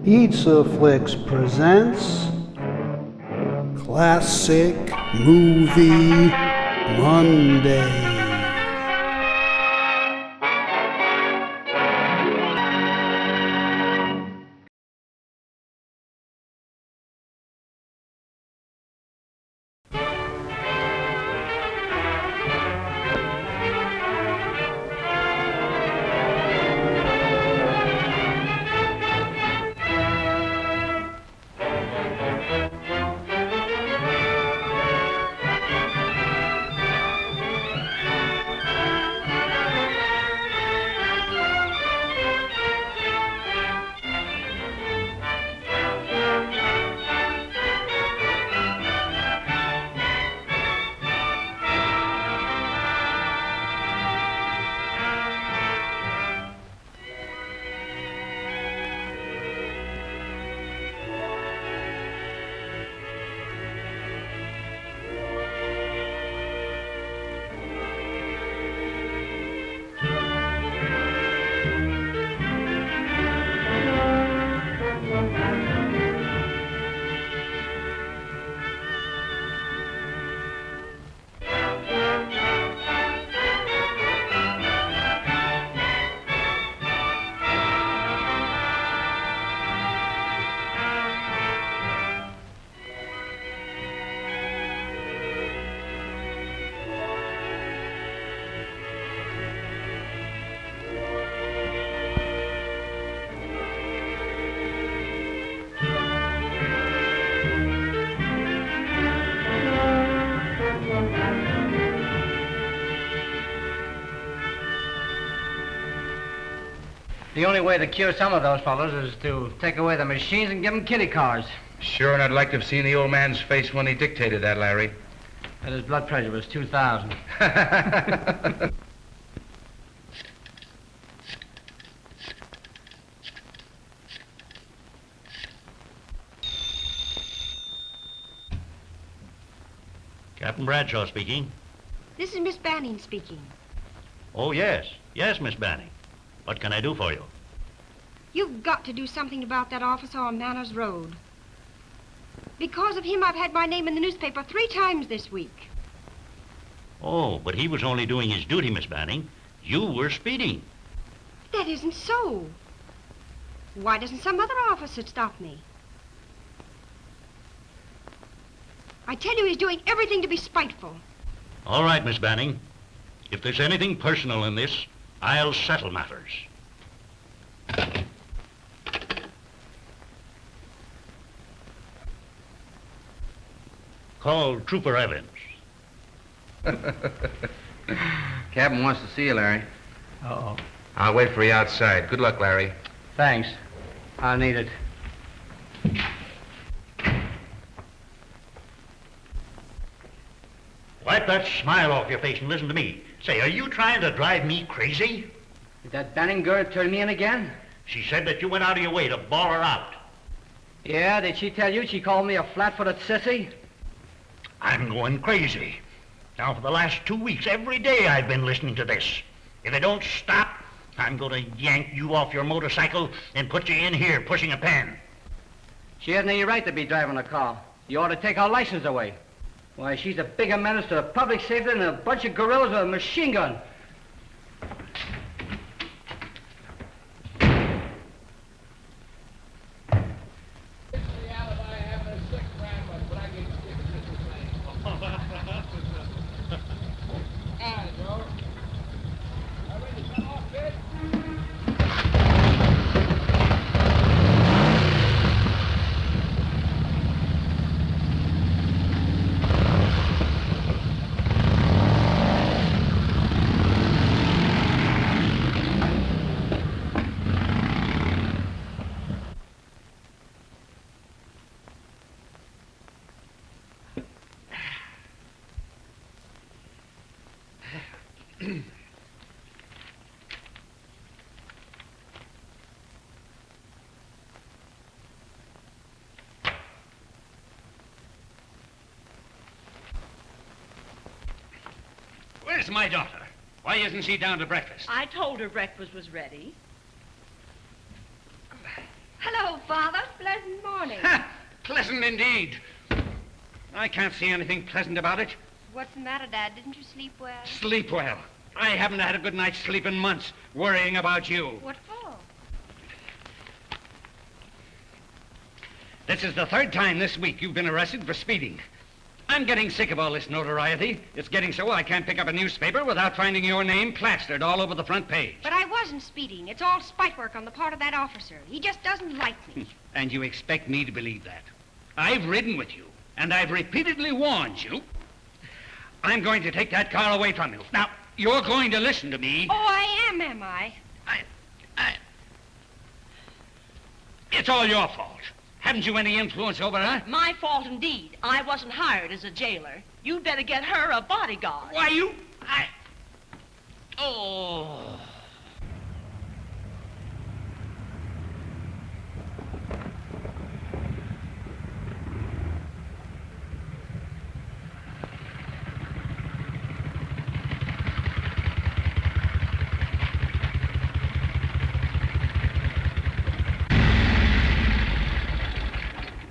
Eatsaflix presents Classic Movie Monday. The only way to cure some of those fellows is to take away the machines and give them kiddie cars. Sure, and I'd like to have seen the old man's face when he dictated that, Larry. And his blood pressure was 2,000. Captain Bradshaw speaking. This is Miss Banning speaking. Oh, yes. Yes, Miss Banning. What can I do for you? You've got to do something about that officer on Manners Road. Because of him, I've had my name in the newspaper 3 times this week. Oh, but he was only doing his duty, Miss Banning. You were speeding. That isn't so. Why doesn't some other officer stop me? I tell you, he's doing everything to be spiteful. All right, Miss Banning. If there's anything personal in this, I'll settle matters. Call Trooper Evans. Captain wants to see you, Larry. Uh-oh. I'll wait for you outside. Good luck, Larry. Thanks. I'll need it. Wipe that smile off your face and listen to me. Say, are you trying to drive me crazy? Did that Banning girl turn me in again? She said that you went out of your way to bawl her out. Yeah, did she tell you she called me a flat-footed sissy? I'm going crazy. Now, for the last 2 weeks, every day I've been listening to this. If it don't stop, I'm going to yank you off your motorcycle and put you in here pushing a pen. She hasn't any right to be driving a car. You ought to take her license away. Why, she's a bigger menace to the public safety than a bunch of gorillas with a machine gun. Where's my daughter? Why isn't she down to breakfast? I told her breakfast was ready. Hello, Father. pleasant morning. Ha! Pleasant indeed. I can't see anything pleasant about it. What's the matter, Dad? Didn't you sleep well? Sleep well. I haven't had a good night's sleep in months, worrying about you. What for? This is the third time this week you've been arrested for speeding. I'm getting sick of all this notoriety. It's getting so I can't pick up a newspaper without finding your name plastered all over the front page. But I wasn't speeding. It's all spite work on the part of that officer. He just doesn't like me. And you expect me to believe that? I've ridden with you, and I've repeatedly warned you. I'm going to take that car away from you. Now, you're going to listen to me. Oh, I am I? It's all your fault. Haven't you any influence over her? My fault indeed. I wasn't hired as a jailer. You'd better get her a bodyguard. Why, you... Oh...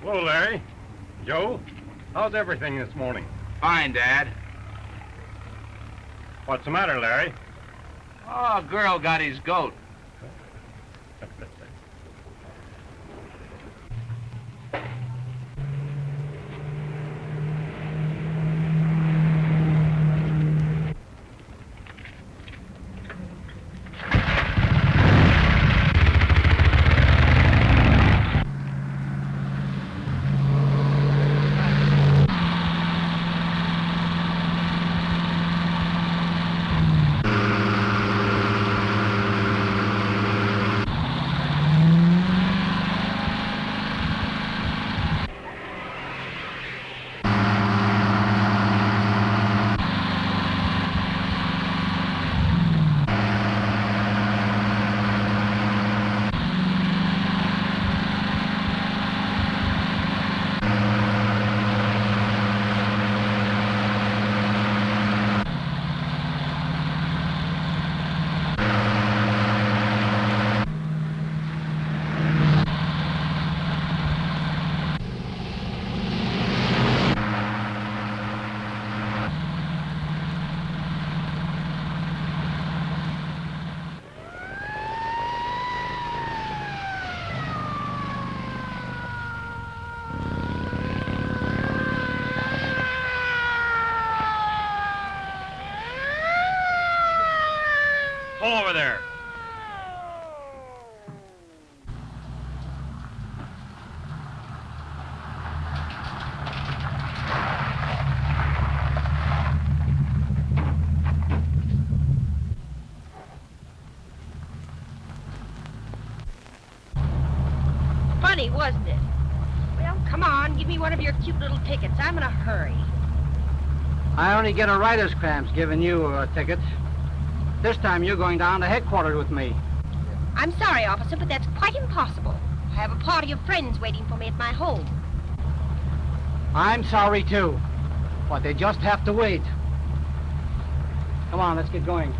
Hello, Larry. Joe, how's everything this morning? Fine, Dad. What's the matter, Larry? Oh, a girl got his goat. Pull over there. Funny, wasn't it? Well, come on. Give me one of your cute little tickets. I'm in a hurry. I only get a writer's cramps giving you a ticket. This time you're going down to headquarters with me. I'm sorry, officer, but that's quite impossible. I have a party of friends waiting for me at my home. I'm sorry, too. But they just have to wait. Come on, let's get going.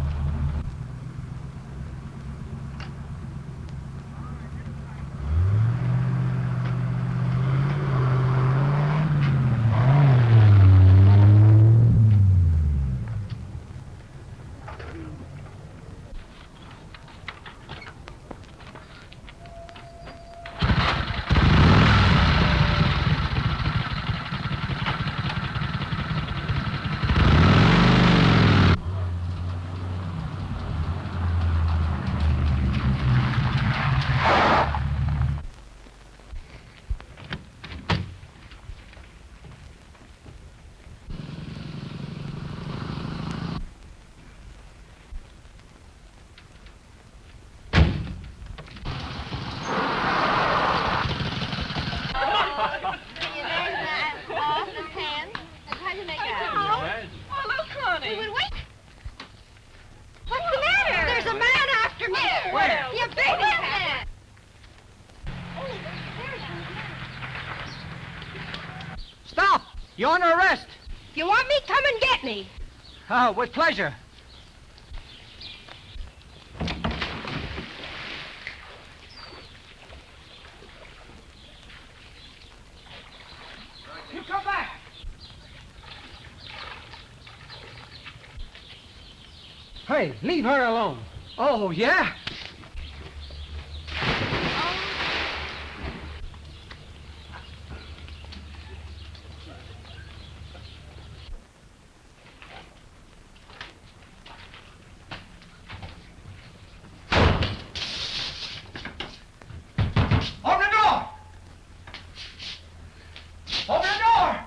What's the matter? There's a man after me. Where? You big man. Stop! You're under arrest. If you want me, come and get me. Oh, with pleasure. Hey, leave her alone. Oh, yeah? Open the door! Open the door!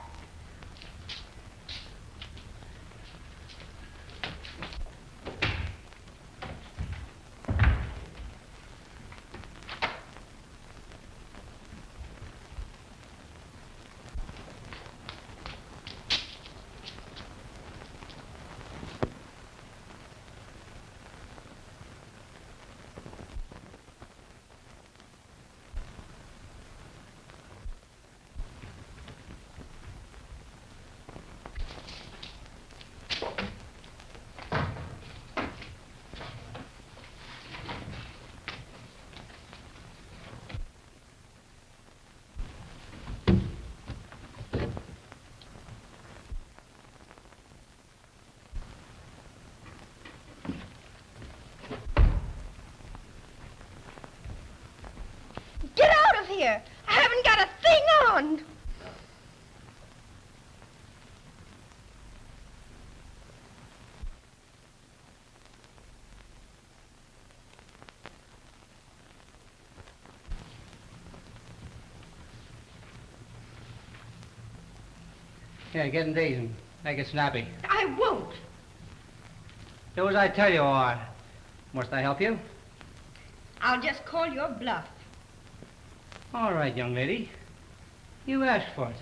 Get out of here! I haven't got a thing on! Here, get in these and make it snappy. I won't. Do as I tell you, or must I help you? I'll just call your bluff. All right, young lady. You asked for it.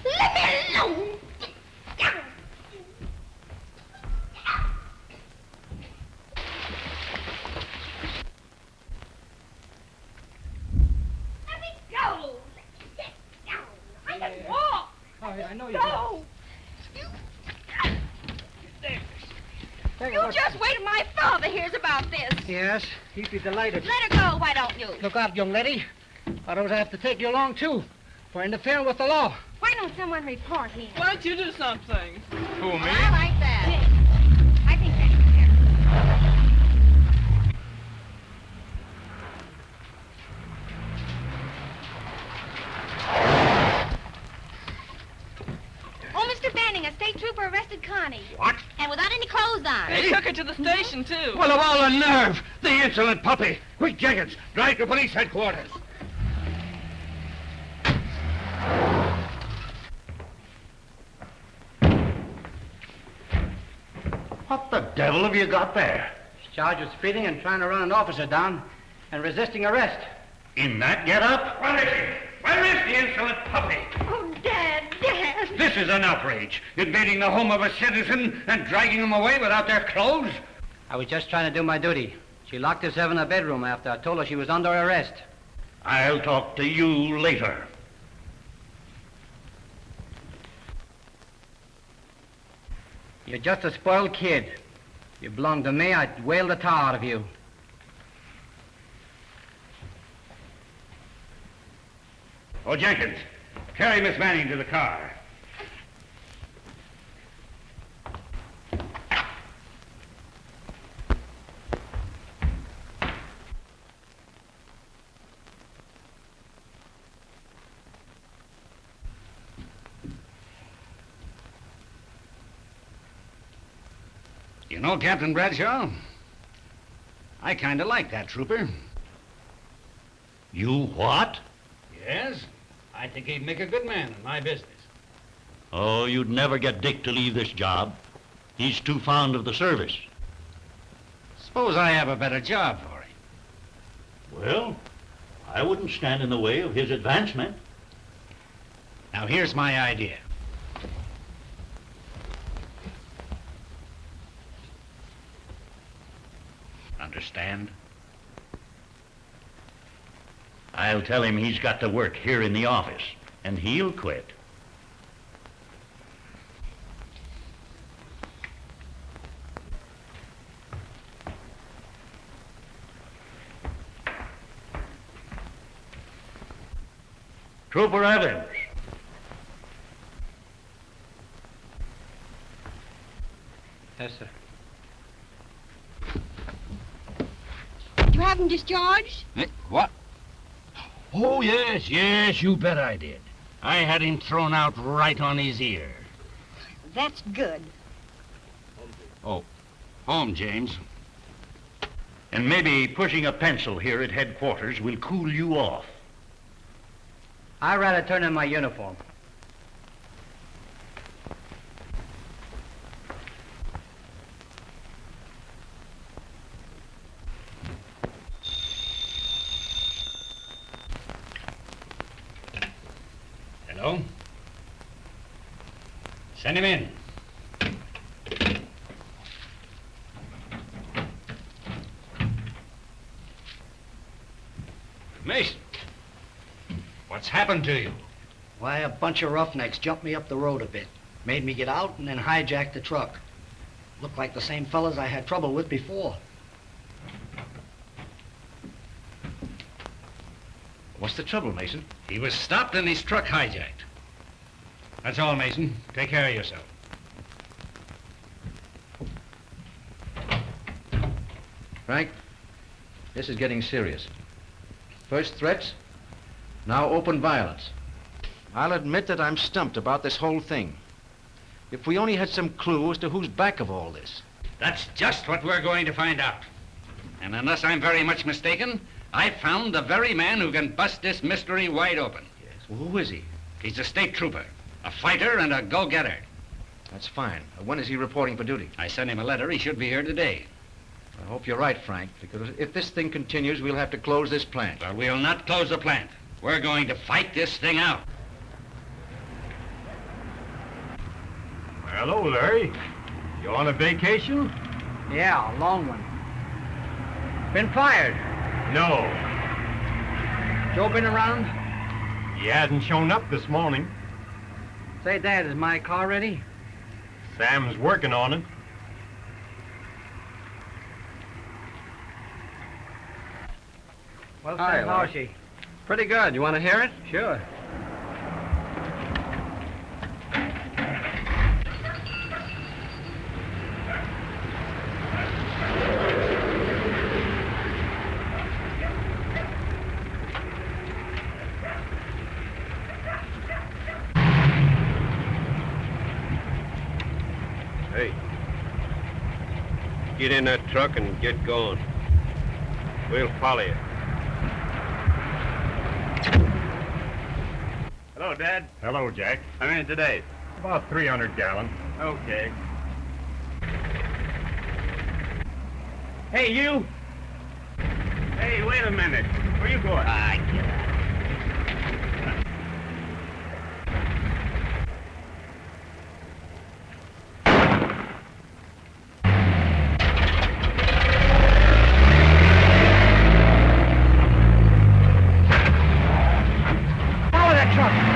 Let me alone! Let me go! Sit down. I can walk. I know you No! You just wait till my father hears about this. Yes, he'd be delighted. Let her go, why don't you? Look out, young lady. Otherwise I have to take you along, too, for interfering with the law. Why don't someone report him? Why don't you do something? Who, me? I like that. I think that's fair. Oh, Mr. Banning, a state trooper arrested Connie. What? And without any clothes on. They took her to the station, too. Well, of all the nerve! The insolent puppy! Quick, Jenkins, drive to police headquarters. What the devil have you got there? She's charged with speeding and trying to run an officer down and resisting arrest. In that get-up? Where is he? Where is the insolent puppy? Oh, Dad, Dad. This is an outrage. Invading the home of a citizen and dragging them away without their clothes. I was just trying to do my duty. She locked herself in her bedroom after I told her she was under arrest. I'll talk to you later. You're just a spoiled kid. If you belonged to me, I'd whale the tar out of you. Oh, Jenkins, carry Miss Manning to the car. You know, Captain Bradshaw, I kind of like that trooper. You what? Yes, I think he'd make a good man in my business. Oh, you'd never get Dick to leave this job. He's too fond of the service. Suppose I have a better job for him. Well, I wouldn't stand in the way of his advancement. Now, here's my idea. Understand? I'll tell him he's got to work here in the office, and he'll quit. Trooper Evans. Yes, sir. You have him discharged? What? Oh, yes, you bet I did. I had him thrown out right on his ear. That's good. Oh, home, James. And maybe pushing a pencil here at headquarters will cool you off. I'd rather turn in my uniform. Hello? Send him in. Mason, what's happened to you? Why, a bunch of roughnecks jumped me up the road a bit, made me get out, and then hijacked the truck. Looked like the same fellas I had trouble with before. What's the trouble, Mason? He was stopped and his truck hijacked. That's all, Mason. Take care of yourself. Frank, this is getting serious. First threats, now open violence. I'll admit that I'm stumped about this whole thing. If we only had some clue as to who's back of all this. That's just what we're going to find out. And unless I'm very much mistaken, I've found the very man who can bust this mystery wide open. Yes. Well, who is he? He's a state trooper, a fighter and a go-getter. That's fine. When is he reporting for duty? I sent him a letter. He should be here today. I hope you're right, Frank, because if this thing continues, we'll have to close this plant. But we'll not close the plant. We're going to fight this thing out. Hello, Larry. You on a vacation? Yeah, a long one. Been fired. No. Joe been around? He hadn't shown up this morning. Say, Dad, is my car ready? Sam's working on it. Well, Hi, Sam, how is Larry. she? Pretty good. You want to hear it? Sure. Hey. Get in that truck and get going. We'll follow you. Hello, Dad. Hello, Jack. How many today? About 300 gallons. Okay. Hey, you! Hey, wait a minute. Where you going? Follow that truck!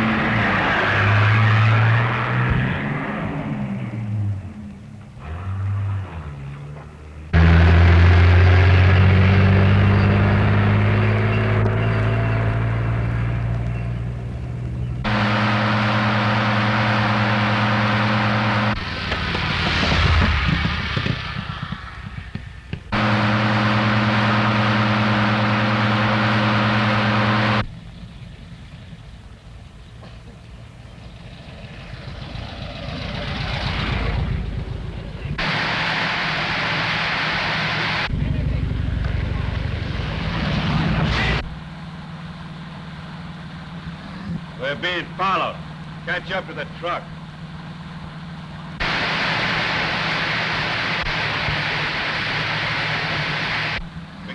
We're being followed. Catch up to the truck.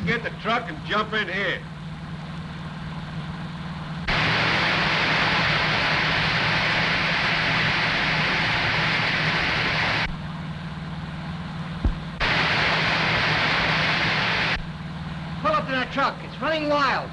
Get the truck and jump in here. Pull up to that truck. It's running wild.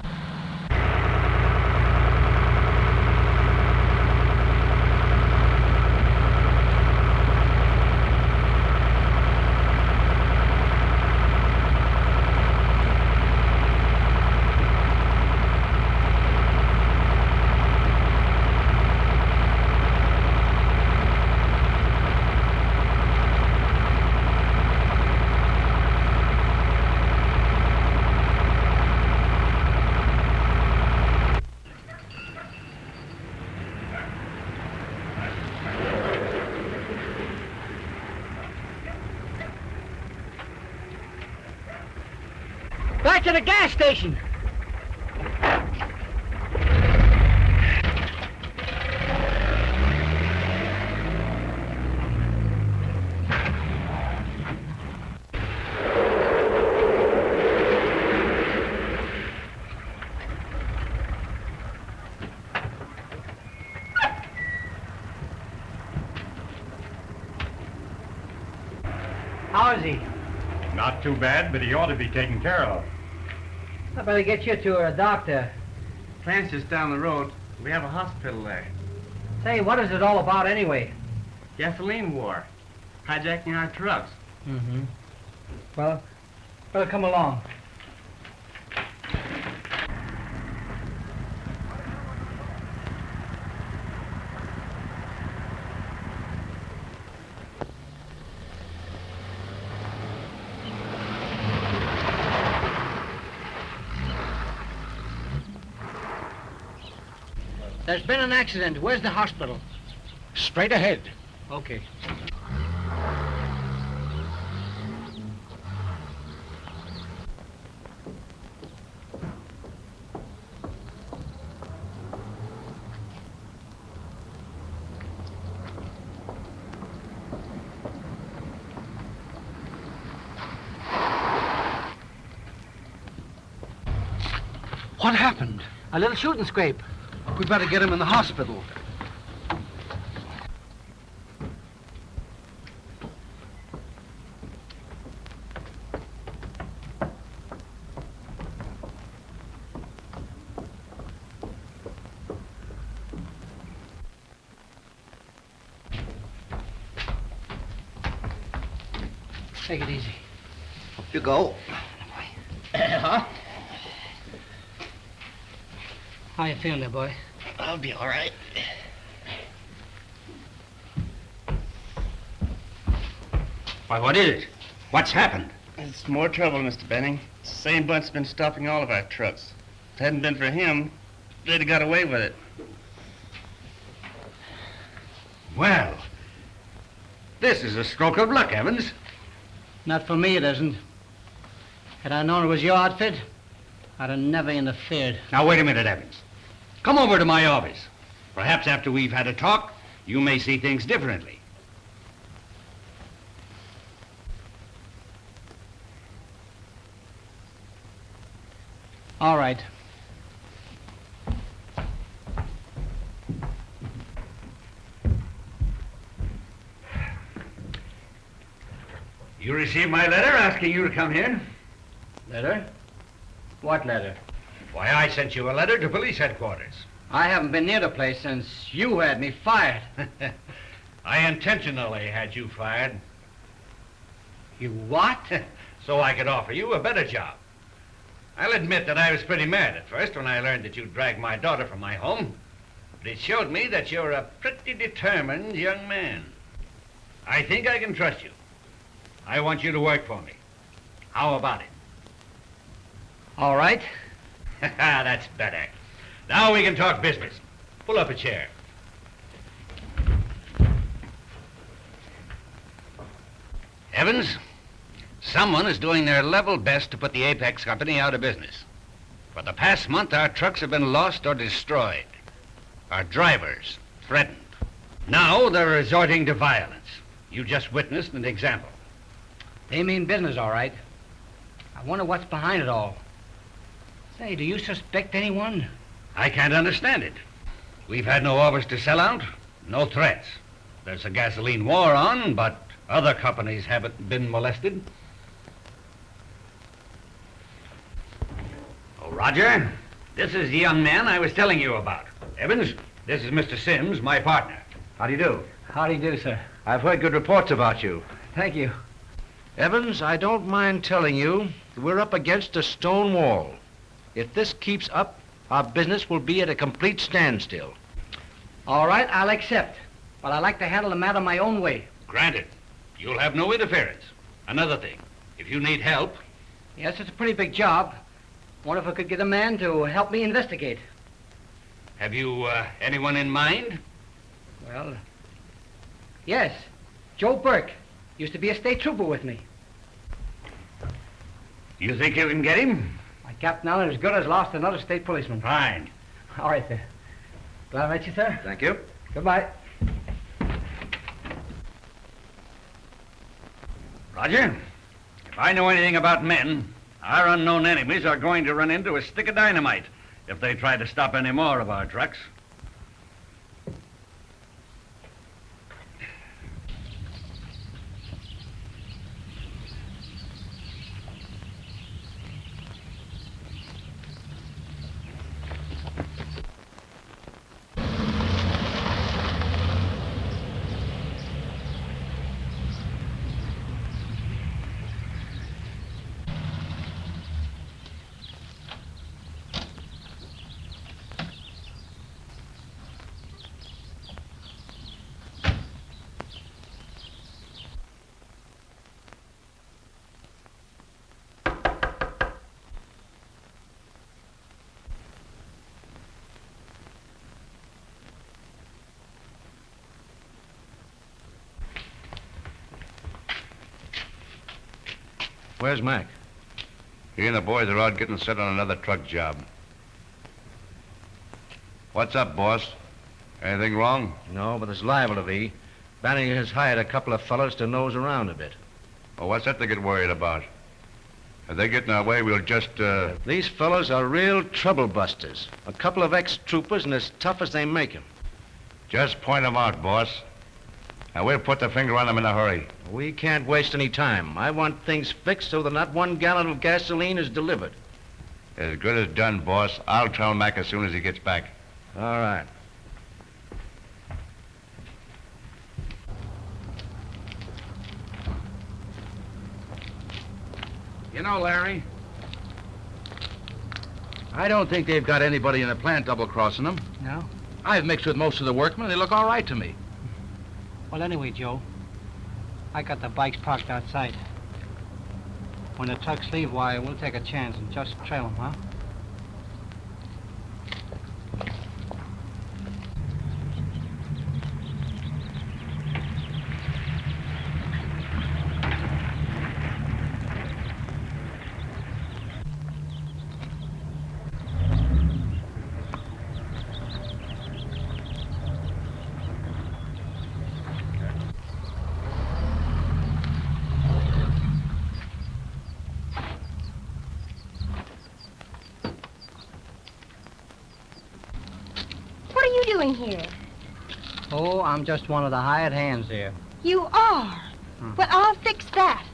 Back to the gas station. How is he? Not too bad, but he ought to be taken care of. I better get you to a doctor. Plant's just down the road. We have a hospital there. Say, what is it all about anyway? Gasoline war. Hijacking our trucks. Mm-hmm. Well, better come along. There's been an accident. Where's the hospital? Straight ahead. Okay. What happened? A little shooting scrape. We better get him in the hospital. Take it easy. You go. Huh? How you feeling there, boy? I'll be all right. Why, what is it? What's happened? It's more trouble, Mr. Benning. The same bunch's been stopping all of our trucks. If it hadn't been for him, they'd have got away with it. Well, this is a stroke of luck, Evans. Not for me, it isn't. Had I known it was your outfit, I'd have never interfered. Now, wait a minute, Evans. Come over to my office. Perhaps after we've had a talk, you may see things differently. All right. You received my letter asking you to come here? Letter? What letter? Why, I sent you a letter to police headquarters. I haven't been near the place since you had me fired. I intentionally had you fired. You what? So I could offer you a better job. I'll admit that I was pretty mad at first when I learned that you dragged my daughter from my home. But it showed me that you're a pretty determined young man. I think I can trust you. I want you to work for me. How about it? All right. That's better. Now we can talk business. Pull up a chair. Evans, someone is doing their level best to put the Apex Company out of business. For the past month, our trucks have been lost or destroyed. Our drivers threatened. Now they're resorting to violence. You just witnessed an example. They mean business, all right. I wonder what's behind it all. Say, do you suspect anyone? I can't understand it. We've had no offers to sell out, no threats. There's a gasoline war on, but other companies haven't been molested. Oh, Roger, this is the young man I was telling you about. Evans, this is Mr. Sims, my partner. How do you do? How do you do, sir? I've heard good reports about you. Thank you. Evans, I don't mind telling you that we're up against a stone wall. If this keeps up, our business will be at a complete standstill. All right, I'll accept. But I like to handle the matter my own way. Granted. You'll have no interference. Another thing, if you need help... Yes, it's a pretty big job. Wonder if I could get a man to help me investigate. Have you anyone in mind? Well, yes. Joe Burke. Used to be a state trooper with me. You think you can get him? My Captain Allen as good as lost another state policeman. Fine. All right, sir. Glad I met you, sir. Thank you. Goodbye. Roger, if I know anything about men, our unknown enemies are going to run into a stick of dynamite if they try to stop any more of our trucks. Where's Mac? He and the boys are out getting set on another truck job. What's up, boss? Anything wrong? No, but there's liable to be. Banning has hired a couple of fellows to nose around a bit. Well, what's that to get worried about? If they get in our way, we'll just, These fellows are real trouble busters. A couple of ex-troopers and as tough as they make 'em. just point them out, boss. And we'll put the finger on them in a hurry. We can't waste any time. I want things fixed so that not 1 gallon of gasoline is delivered. As good as done, boss. I'll tell Mac as soon as he gets back. All right. You know, Larry, I don't think they've got anybody in the plant double-crossing them. No? I've mixed with most of the workmen. They look all right to me. Well, anyway, Joe, I got the bikes parked outside. When the trucks leave, why, we'll take a chance and just trail them, huh? What are you doing here? Oh, I'm just one of the hired hands here. You are? Well, I'll fix that.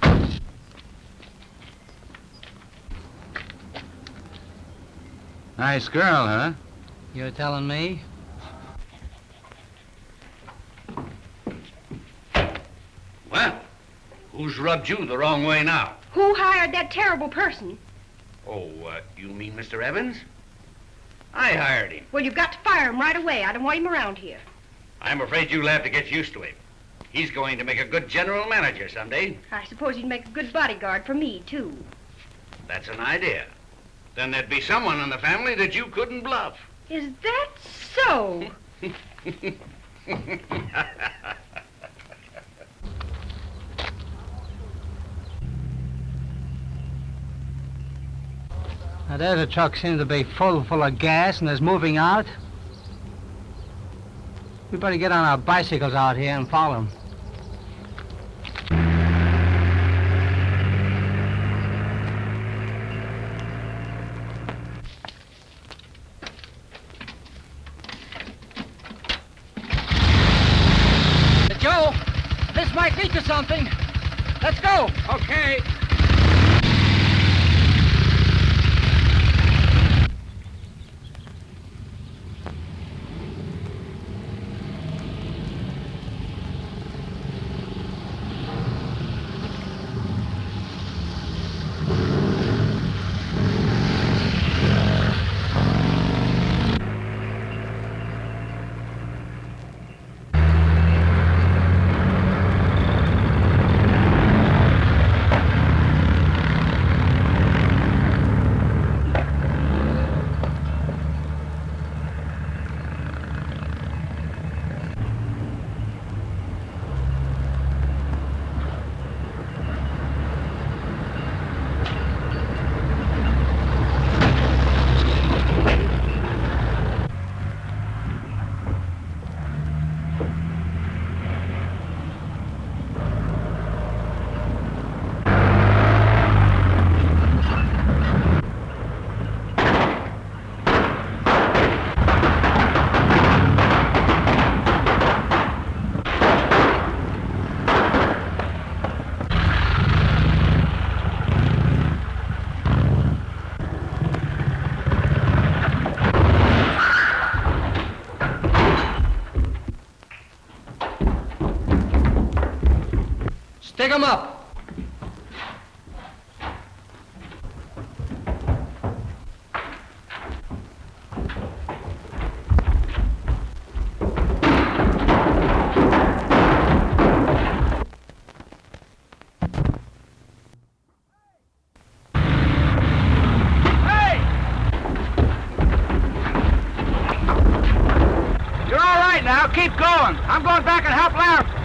Nice girl, huh? You're telling me? Well, who's rubbed you the wrong way now? Who hired that terrible person? Oh, you mean Mr. Evans? I hired him. Well, you've got to fire him right away. I don't want him around here. I'm afraid you'll have to get used to him. He's going to make a good general manager someday. I suppose he'd make a good bodyguard for me, too. That's an idea. Then there'd be someone in the family that you couldn't bluff. Is that so? Now, there's a truck seems to be full of gas and is moving out. We better get on our bicycles out here and follow him. Joe, this might lead to something. Let's go. Okay. Take him up. You're all right now. Keep going. I'm going back and help Larry.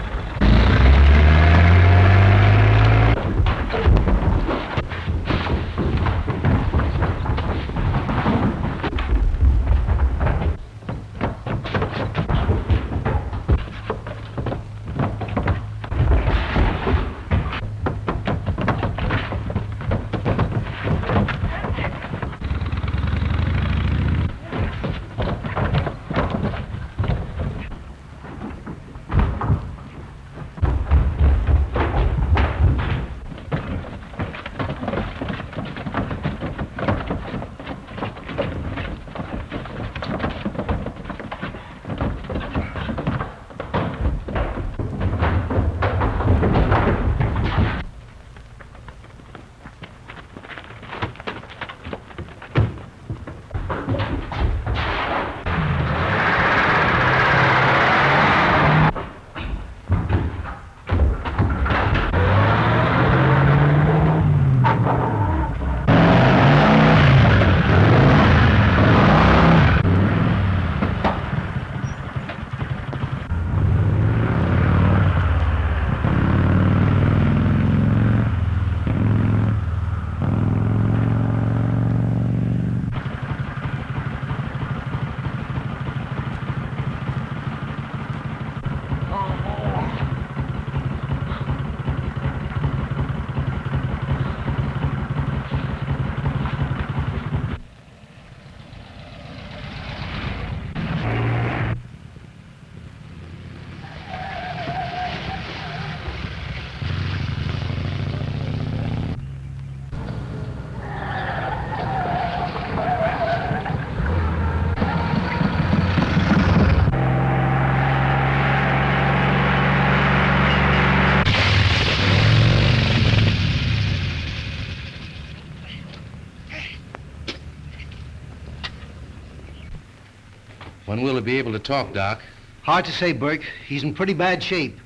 When will he be able to talk, Doc? Hard to say, Burke. He's in pretty bad shape.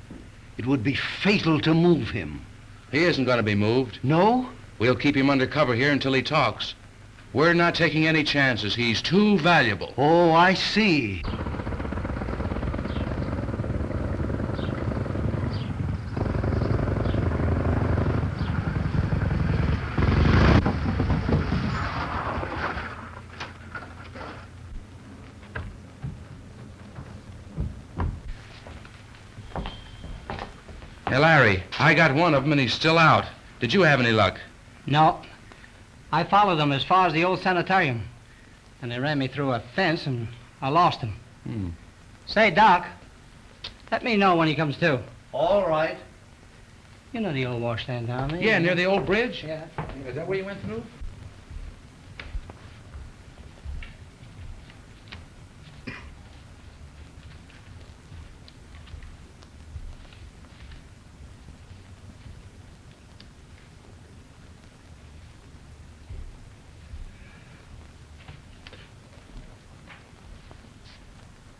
It would be fatal to move him. He isn't going to be moved. No? We'll keep him under cover here until he talks. We're not taking any chances. He's too valuable. Oh, I see. Hey, Larry, I got one of them and he's still out. Did you have any luck? No. I followed them as far as the old sanitarium. And they ran me through a fence and I lost him. Say, Doc, let me know when he comes to. All right. You know the old washstand down there? Yeah, near the old bridge? Yeah. Is that where you went through?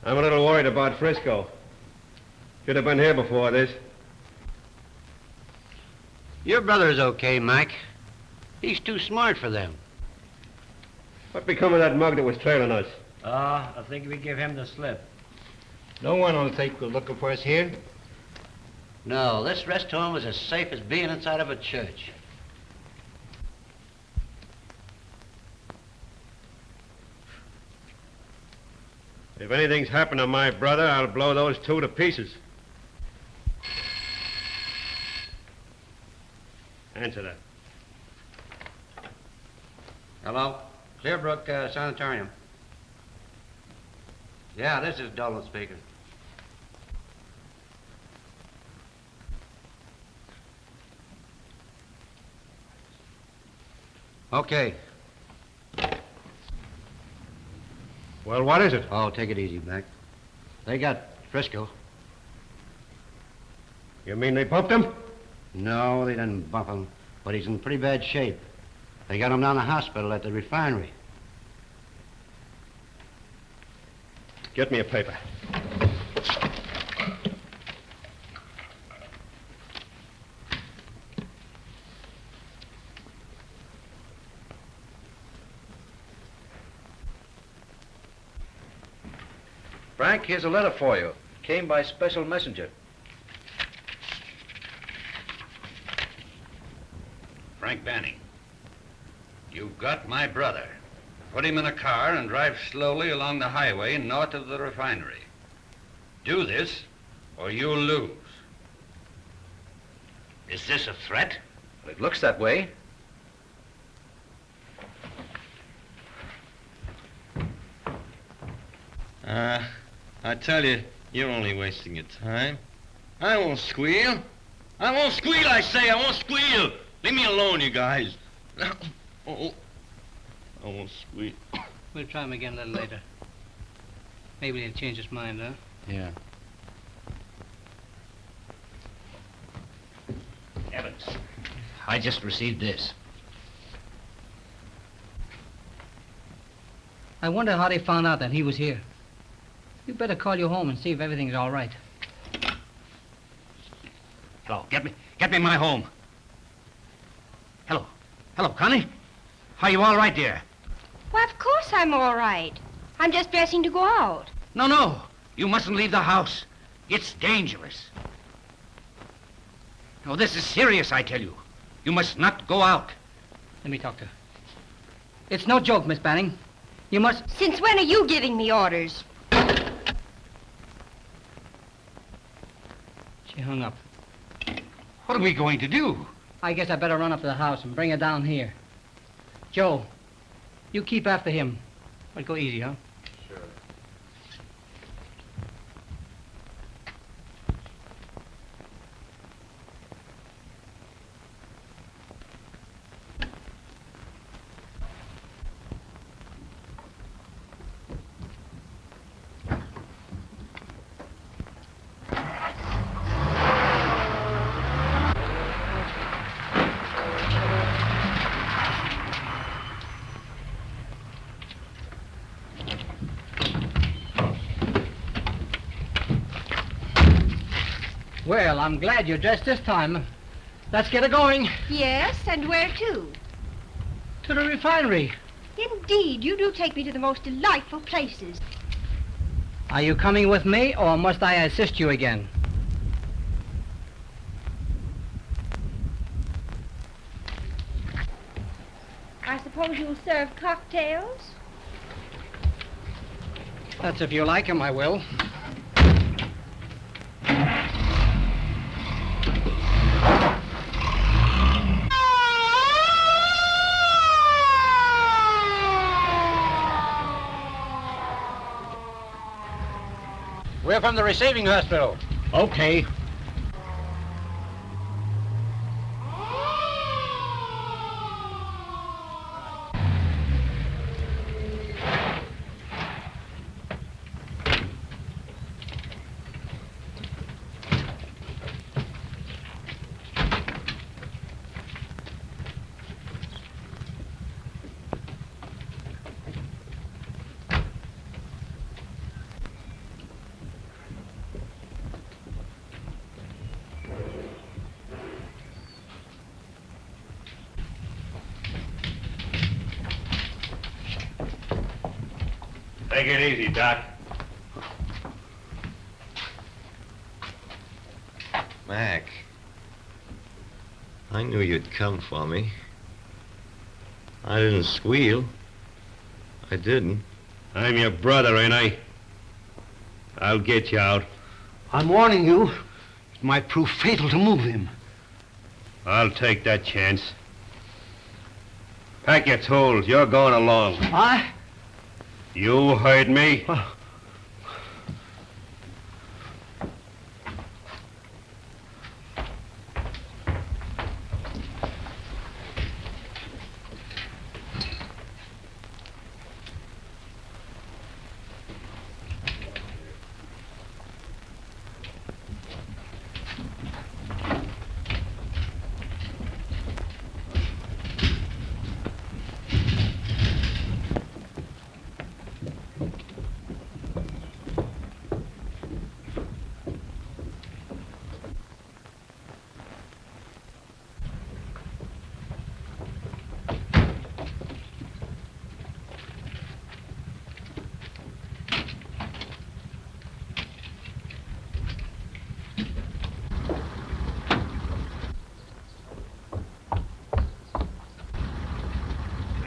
I'm a little worried about Frisco. Should have been here before this. Your brother's okay, Mac. He's too smart for them. What become of that mug that was trailing us? I think we give him the slip. No one will think we're looking for us here. No, this rest home is as safe as being inside of a church. If anything's happened to my brother, I'll blow those two to pieces. Answer that. Hello? Clearbrook Sanitarium. Yeah, this is Dolan speaking. Okay. Well, what is it? Oh, take it easy, Mac. They got Frisco. You mean they bumped him? No, they didn't bump him, but he's in pretty bad shape. They got him down to the hospital at the refinery. Get me a paper. Frank, here's a letter for you. Came by special messenger. Frank Banning, you've got my brother. Put him in a car and drive slowly along the highway north of the refinery. Do this, or you'll lose. Is this a threat? Well, it looks that way. I tell you, you're only wasting your time. I won't squeal. I won't squeal, I say. I won't squeal. Leave me alone, you guys. Oh, I won't squeal. We'll try him again a little later. Maybe he'll change his mind, huh? Yeah. Evans, I just received this. I wonder how they found out that he was here. You better call your home and see if everything's all right. Hello, get me my home. Hello, Connie. Are you all right, dear? Why, of course I'm all right. I'm just dressing to go out. No, you mustn't leave the house. It's dangerous. No, this is serious, I tell you. You must not go out. Let me talk to her. It's no joke, Miss Banning. You must... Since when are you giving me orders? She hung up. What are we going to do? I guess I better run up to the house and bring her down here. Joe, you keep after him. But go easy, huh? Sure. Well, I'm glad you're dressed this time. Let's get her going. Yes, and where to? To the refinery. Indeed, you do take me to the most delightful places. Are you coming with me, or must I assist you again? I suppose you'll serve cocktails? That's if you like 'em, I will. We're from the receiving hospital. Okay. Take it easy, Doc. Mac, I knew you'd come for me. I didn't squeal. I didn't. I'm your brother, ain't I? I'll get you out. I'm warning you. It might prove fatal to move him. I'll take that chance. Pack your tools. You're going along. I? You heard me.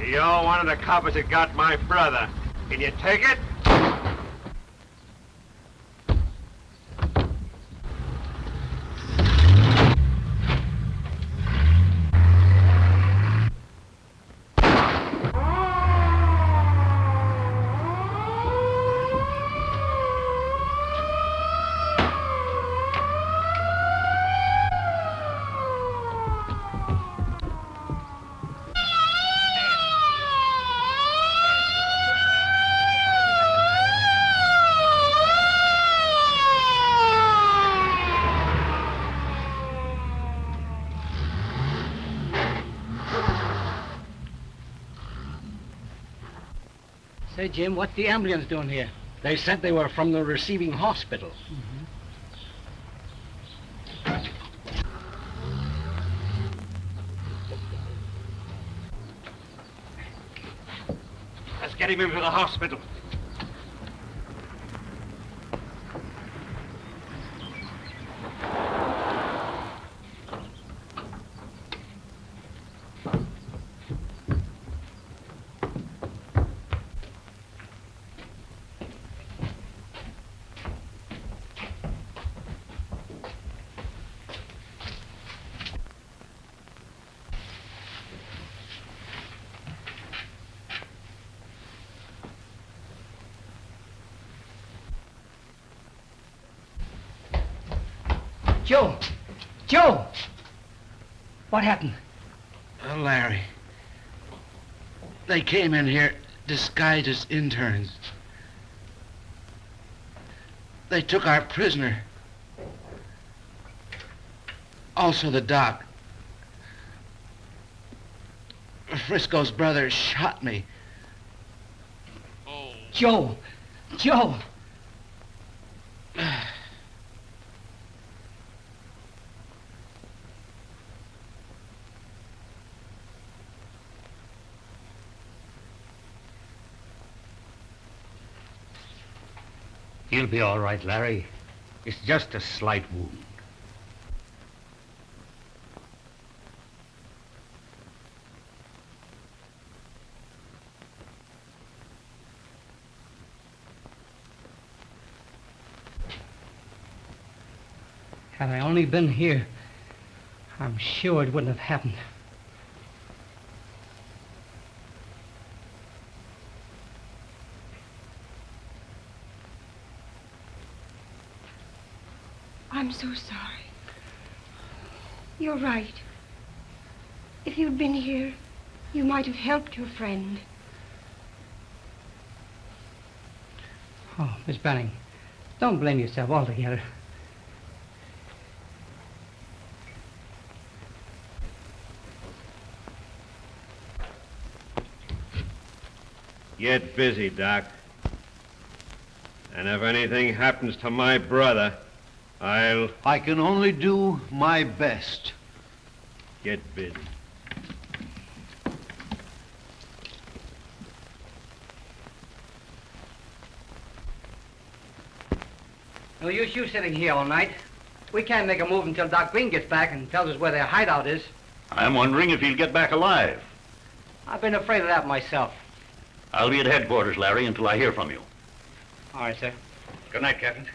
You're one of the coppers that got my brother. Can you take it? Say, Jim, what's the ambulance doing here? They said they were from the receiving hospital. Let's get him into the hospital. Joe! Joe! What happened? Larry. They came in here disguised as interns. They took our prisoner. Also the doc. Frisco's brother shot me. Joe! Joe! He'll be all right, Larry. It's just a slight wound. Had I only been here, I'm sure it wouldn't have happened. I'm so sorry. You're right. If you'd been here, you might have helped your friend. Oh, Miss Banning, don't blame yourself altogether. Get busy, Doc. And if anything happens to my brother, I can only do my best. Get busy. No use you sitting here all night. We can't make a move until Doc Green gets back and tells us where their hideout is. I'm wondering if he'll get back alive. I've been afraid of that myself. I'll be at headquarters, Larry, until I hear from you. All right, sir. Good night, Captain.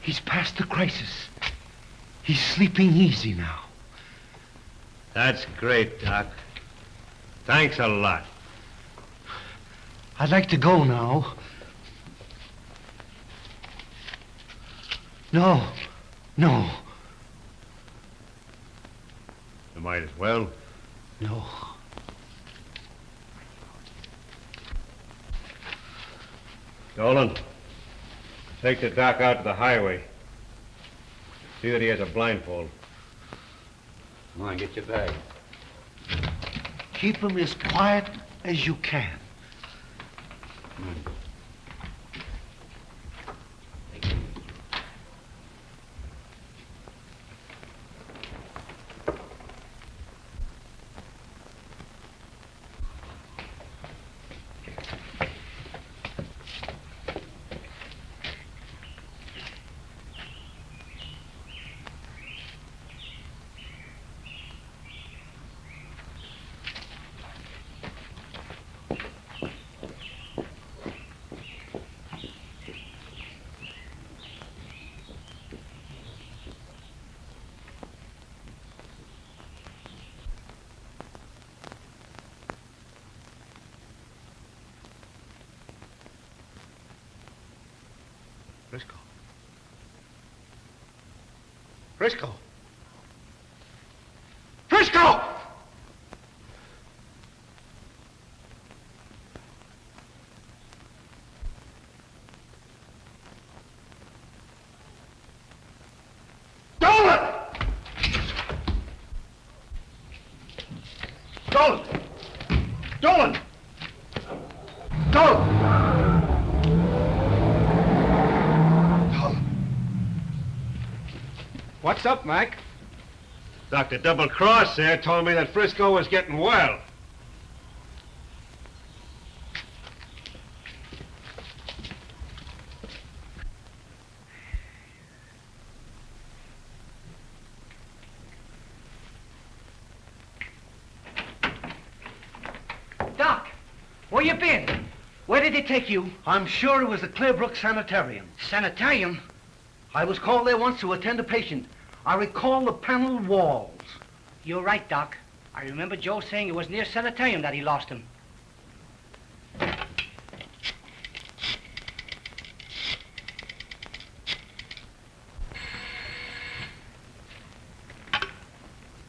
He's past the crisis. He's sleeping easy now. That's great, Doc. Thanks a lot. I'd like to go now. No. No. You might as well. No. Dolan, take the doc out to the highway. See that he has a blindfold. Come on, get your bag. Keep him as quiet as you can. Frisco. Frisco! Frisco! Dolan! Dolan! Dolan! Dolan! What's up, Mac? Dr. Double Cross there told me that Frisco was getting well. Doc, where you been? Where did he take you? I'm sure it was the Clearbrook Sanitarium. Sanitarium? I was called there once to attend a patient. I recall the paneled walls. You're right, Doc. I remember Joe saying it was near sanitarium that he lost him.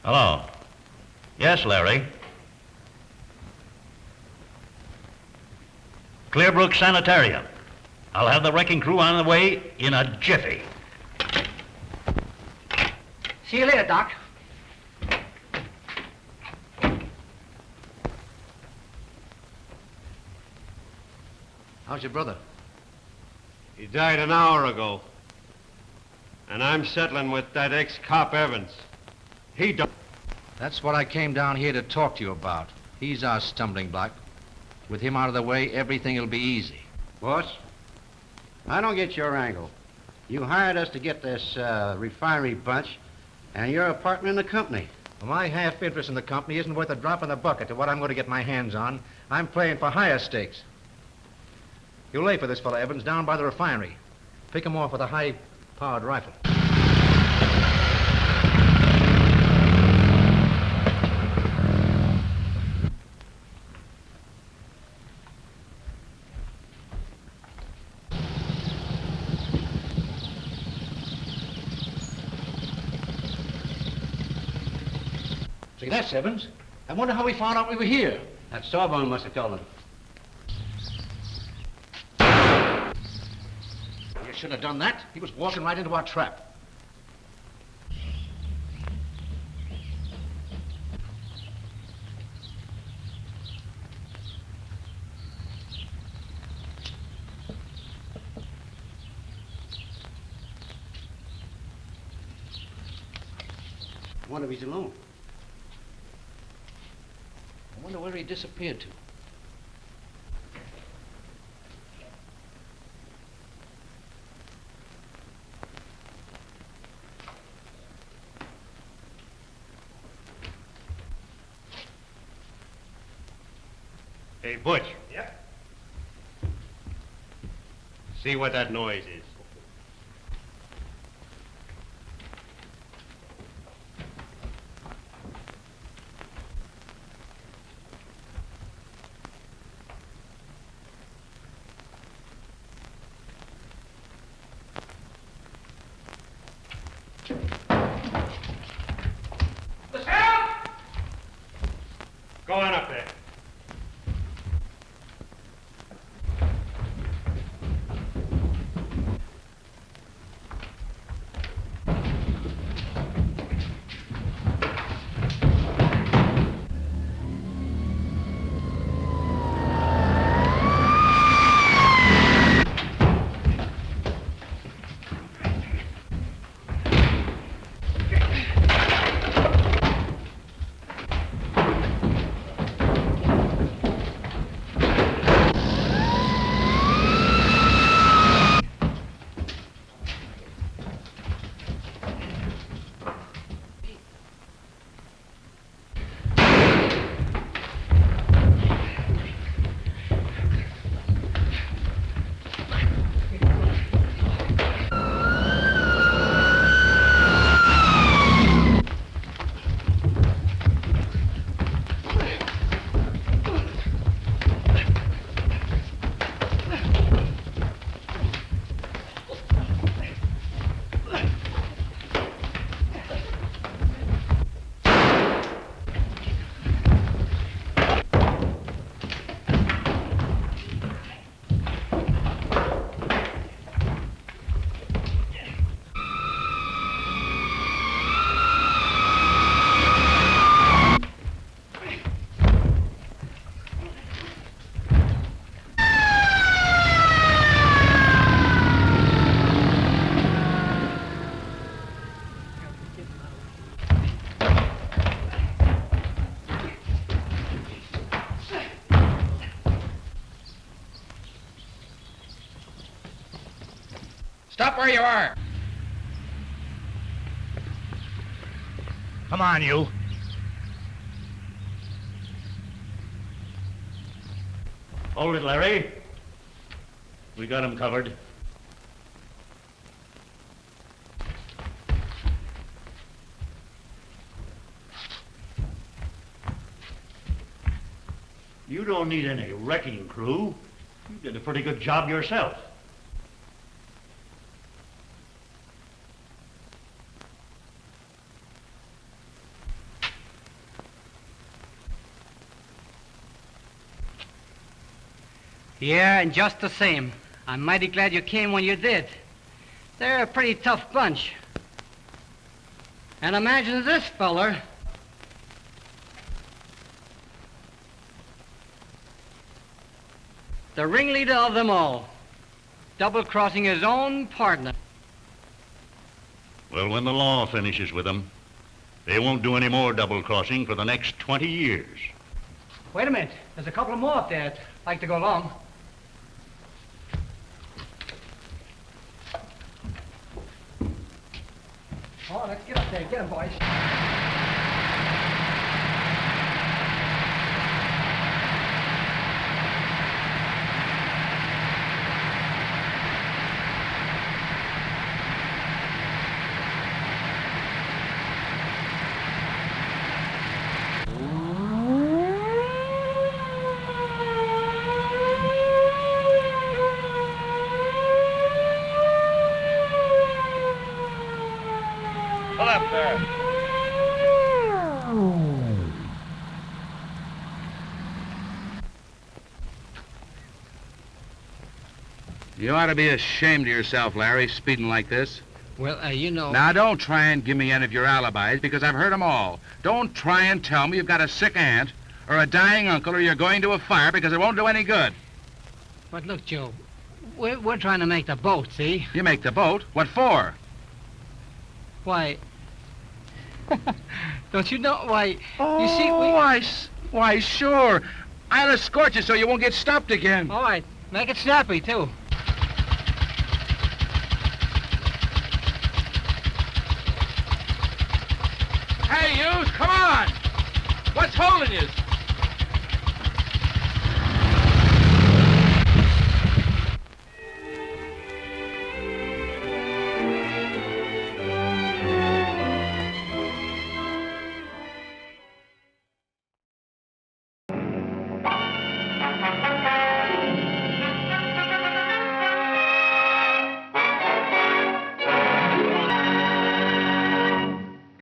Hello. Yes, Larry. Clearbrook Sanitarium. I'll have the wrecking crew on the way in a jiffy. See you later, Doc. How's your brother? He died an hour ago. And I'm settling with that ex-cop Evans. He don't... That's what I came down here to talk to you about. He's our stumbling block. With him out of the way, everything will be easy. Boss, I don't get your angle. You hired us to get this refinery bunch, and you're a partner in the company. Well, my half interest in the company isn't worth a drop in the bucket to what I'm going to get my hands on. I'm playing for higher stakes. You'll lay for this fellow Evans down by the refinery. Pick him off with a high-powered rifle. See, that's Evans. I wonder how he found out we were here. That Sawbone must have told him. You should have done that. He was walking right into our trap. I wonder if he's alone. I wonder where he disappeared to. Hey, Butch. Yeah? See what that noise is. Go on up there. Stop where you are. Come on, you. Hold it, Larry. We got him covered. You don't need any wrecking crew. You did a pretty good job yourself. Yeah, and just the same. I'm mighty glad you came when you did. They're a pretty tough bunch. And imagine this feller. The ringleader of them all. Double-crossing his own partner. Well, when the law finishes with them, they won't do any more double-crossing for the next 20 years. Wait a minute. There's a couple more up there that'd like to go along. Oh, let's get up there. Get 'em, boys. Pull up there. You ought to be ashamed of yourself, Larry, speeding like this. Well, you know... Now, don't try and give me any of your alibis, because I've heard them all. Don't try and tell me you've got a sick aunt or a dying uncle or you're going to a fire, because it won't do any good. But look, Joe, we're trying to make the boat, see? You make the boat? What for? Why... Don't you know why... Oh, you see, why, sure. I'll escort you so you won't get stopped again. All right. Make it snappy, too. Hey, you, come on! What's holding you?